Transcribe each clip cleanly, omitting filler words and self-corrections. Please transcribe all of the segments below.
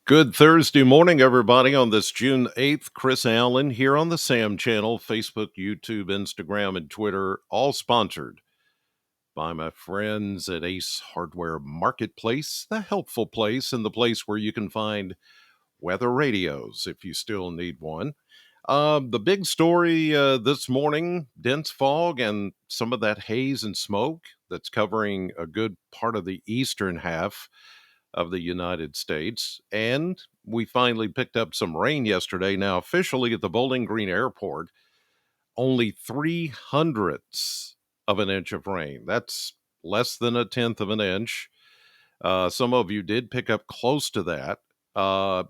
Good Thursday morning, everybody, on this June 8th. Chris Allen here on the SAM channel, Facebook, YouTube, Instagram, and Twitter, all sponsored by my friends at Ace Hardware Marketplace, the helpful place and the place where you can find weather radios if you still need one. The big story this morning, dense fog and some of that haze and smoke that's covering a good part of the eastern half of the United States. And we finally picked up some rain yesterday. Now, officially at the Bowling Green Airport, only 300ths of an inch of rain. That's less than a tenth of an inch. Some of you did pick up close to that. Uh,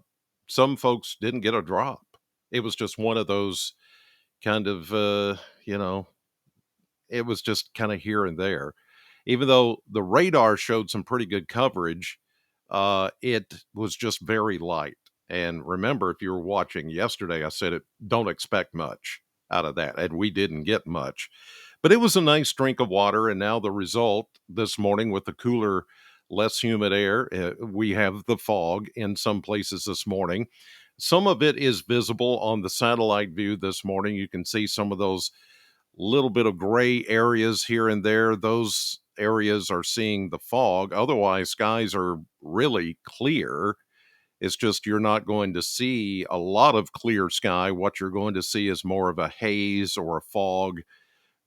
some folks didn't get a drop. It was just one of those kind of, you know, it was just kind of here and there. Even though the radar showed some pretty good coverage, it was just very light. And remember, if you were watching yesterday, I said don't expect much out of that. And we didn't get much. But it was a nice drink of water. And now the result this morning with the cooler, less humid air, we have the fog in some places this morning. Some of it is visible on the satellite view this morning. You can see some of those little bit of gray areas here and there. Those areas are seeing the fog. Otherwise, skies are really clear. It's just you're not going to see a lot of clear sky. What you're going to see is more of a haze or a fog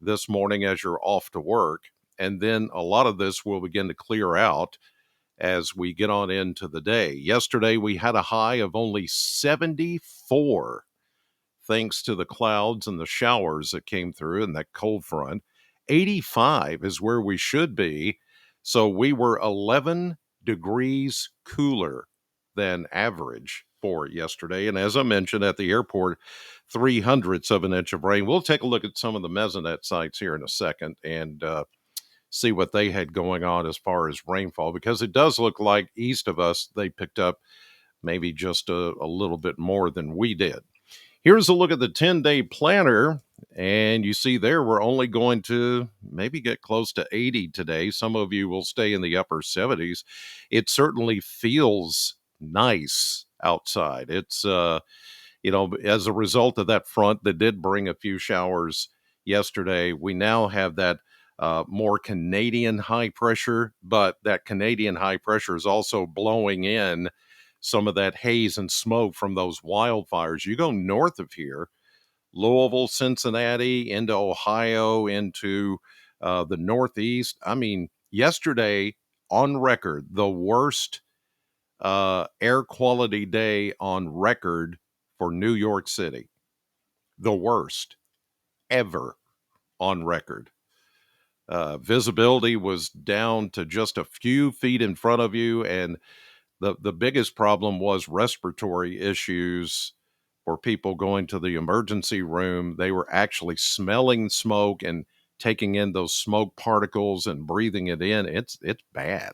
this morning as you're off to work. And then a lot of this will begin to clear out as we get on into the day. Yesterday, we had a high of only 74 thanks to the clouds and the showers that came through and that cold front. 85 is where we should be. So we were 11 degrees cooler than average for yesterday. And as I mentioned at the airport, 300ths of an inch of rain. We'll take a look at some of the mesonet sites here in a second and see what they had going on as far as rainfall, because it does look like east of us, they picked up maybe just a little bit more than we did. Here's a look at the 10-day planner, and you see there we're only going to maybe get close to 80 today. Some of you will stay in the upper 70s. It certainly feels nice outside. It's, as a result of that front that did bring a few showers yesterday, we now have that more Canadian high pressure, but that Canadian high pressure is also blowing in some of that haze and smoke from those wildfires. You go north of here, Louisville, Cincinnati, into Ohio, into the Northeast. I mean, yesterday on record, the worst air quality day on record for New York City. The worst ever on record. Visibility was down to just a few feet in front of you, and the biggest problem was respiratory issues for people going to the emergency room. They were actually smelling smoke and taking in those smoke particles and breathing it in. It's bad,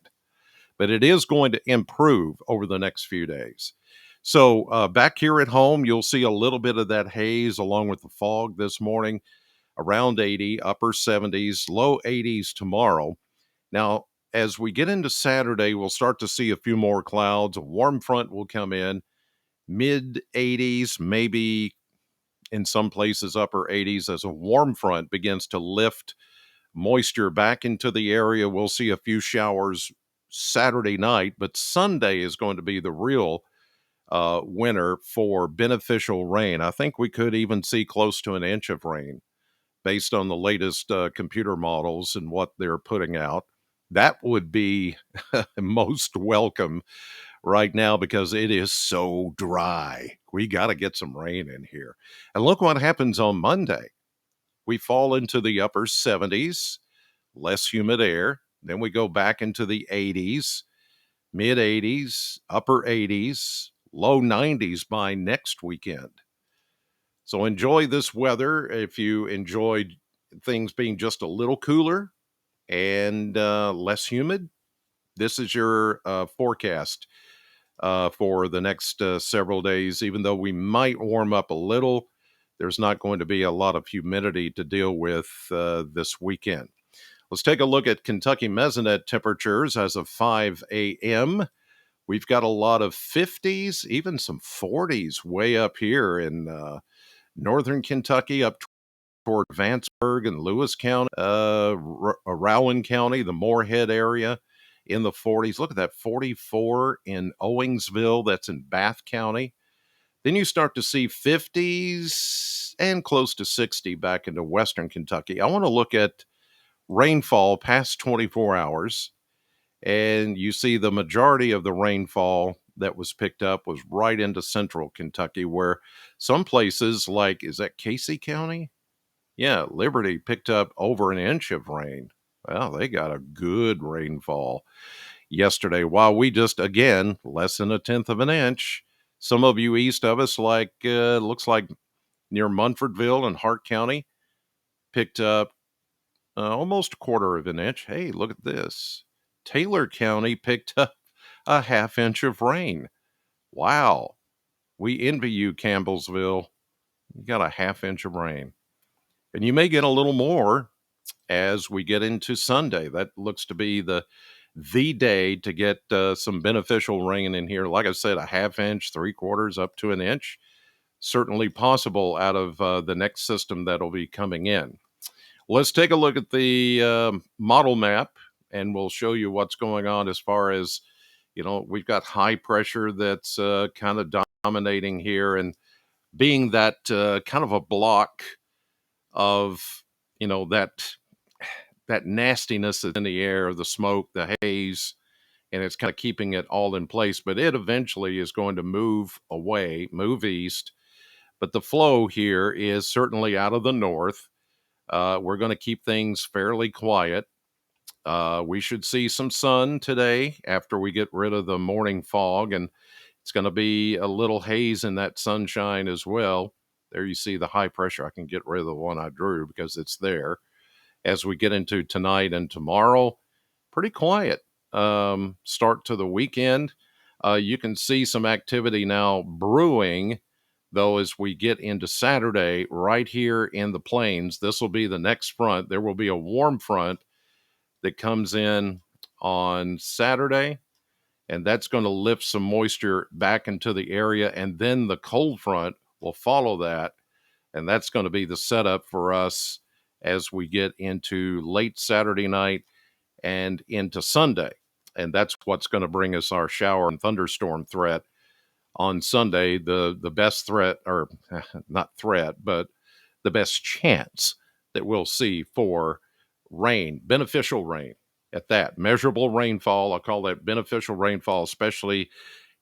but it is going to improve over the next few days. So back here at home, you'll see a little bit of that haze along with the fog this morning, around 80, upper 70s, low 80s tomorrow. Now, as we get into Saturday, we'll start to see a few more clouds. A warm front will come in, mid 80s, maybe in some places upper 80s, as a warm front begins to lift moisture back into the area. We'll see a few showers Saturday night, but Sunday is going to be the real winner for beneficial rain. I think we could even see close to an inch of rain based on the latest computer models and what they're putting out. That would be most welcome right now because it is so dry. We got to get some rain in here. And look what happens on Monday. We fall into the upper 70s, less humid air. Then we go back into the 80s, mid 80s, upper 80s, low 90s by next weekend. So enjoy this weather. If you enjoyed things being just a little cooler and less humid, this is your forecast for the next several days. Even though we might warm up a little, there's not going to be a lot of humidity to deal with this weekend. Let's take a look at Kentucky mesonet temperatures as of 5 a.m. We've got a lot of 50s, even some 40s way up here in northern Kentucky, up toward Vanceburg and Lewis County, Rowan County, the Moorhead area in the 40s. Look at that, 44 in Owingsville. That's in Bath County. Then you start to see 50s and close to 60 back into western Kentucky. I want to look at rainfall past 24 hours, and you see the majority of the rainfall that was picked up was right into central Kentucky, where some places like, is that Casey County? Yeah, Liberty picked up over an inch of rain. Well, they got a good rainfall yesterday, while we just, again, less than a tenth of an inch. Some of you east of us, like, looks like near Munfordville and Hart County, picked up almost a quarter of an inch. Hey, look at this. Taylor County picked up a half inch of rain. Wow. We envy you, Campbellsville. You got a half inch of rain. And you may get a little more as we get into Sunday. That looks to be the day to get some beneficial rain in here. Like I said, a half inch, 3/4 up to an inch. Certainly possible out of the next system that'll be coming in. Let's take a look at the model map, and we'll show you what's going on as far as, we've got high pressure that's kind of dominating here and being that kind of a block of, that nastiness that's in the air, the smoke, the haze, and it's kind of keeping it all in place. But it eventually is going to move away, move east. But the flow here is certainly out of the north. We're going to keep things fairly quiet. We should see some sun today after we get rid of the morning fog, and it's going to be a little haze in that sunshine as well. There you see the high pressure. I can get rid of the one I drew because it's there. As we get into tonight and tomorrow, pretty quiet start to the weekend. You can see some activity now brewing, though, as we get into Saturday right here in the plains. This will be the next front. There will be a warm front that comes in on Saturday, and that's going to lift some moisture back into the area. And then the cold front will follow that, and that's going to be the setup for us as we get into late Saturday night and into Sunday. And that's what's going to bring us our shower and thunderstorm threat on Sunday. The best threat, or not threat, but the best chance that we'll see for rain, beneficial rain at that. Measurable rainfall. I'll call that beneficial rainfall, especially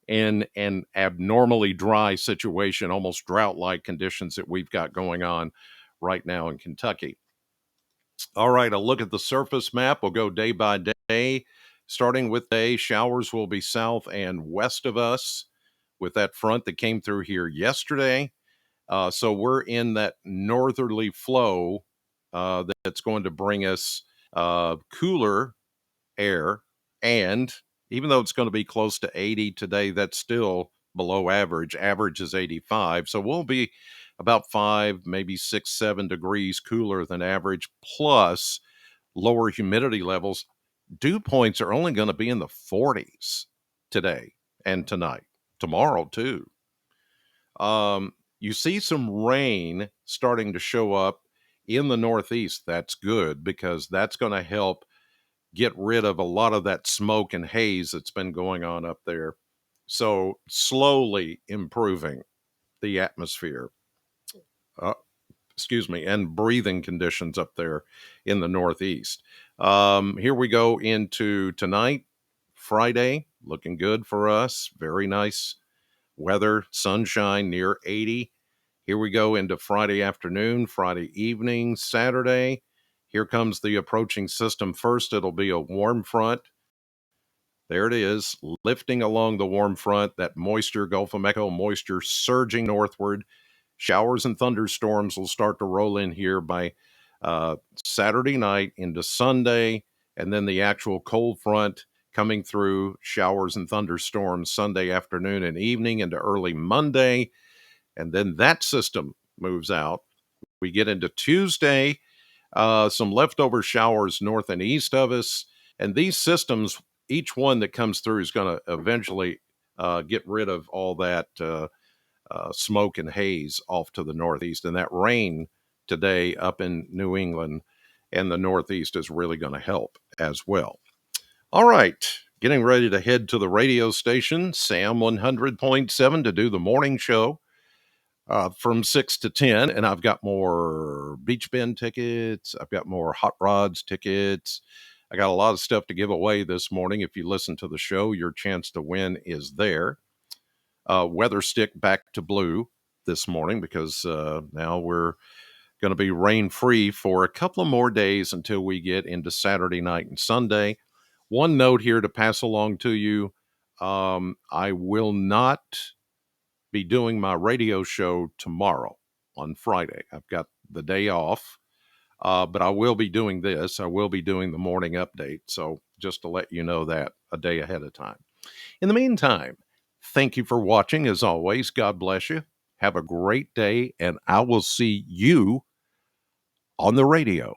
in an abnormally dry situation, almost drought-like conditions that we've got going on right now in Kentucky. All right, a look at the surface map. We'll go day by day. Starting with day, showers will be south and west of us with that front that came through here yesterday. So we're in that northerly flow that's going to bring us cooler air. And even though it's going to be close to 80 today, that's still below average. Average is 85. So we'll be about 5, maybe 6, 7 degrees cooler than average, plus lower humidity levels. Dew points are only going to be in the 40s today and tonight. Tomorrow, too. You see some rain starting to show up in the northeast. That's good because that's going to help get rid of a lot of that smoke and haze that's been going on up there. So slowly improving the atmosphere, and breathing conditions up there in the northeast. Here we go into tonight, Friday, looking good for us. Very nice weather, sunshine near 80. Here we go into Friday afternoon, Friday evening, Saturday. Here comes the approaching system first. It'll be a warm front. There it is, lifting along the warm front. That moisture, Gulf of Mexico moisture, surging northward. Showers and thunderstorms will start to roll in here by Saturday night into Sunday, and then the actual cold front coming through, showers and thunderstorms Sunday afternoon and evening into early Monday. And then that system moves out. We get into Tuesday, some leftover showers north and east of us. And these systems each one that comes through is going to eventually get rid of all that smoke and haze off to the northeast. And that rain today up in New England and the northeast is really going to help as well. All right, getting ready to head to the radio station, Sam 100.7, to do the morning show from 6 to 10. And I've got more beach bend tickets. I've got more hot rods tickets. I got a lot of stuff to give away this morning. If you listen to the show, your chance to win is there. Weather stick back to blue this morning because now we're going to be rain free for a couple of more days until we get into Saturday night and Sunday. One note here to pass along to you. I will not be doing my radio show tomorrow on Friday. I've got the day off, but I will be doing this. I will be doing the morning update. So just to let you know that a day ahead of time. In the meantime, thank you for watching. As always, God bless you. Have a great day, and I will see you on the radio.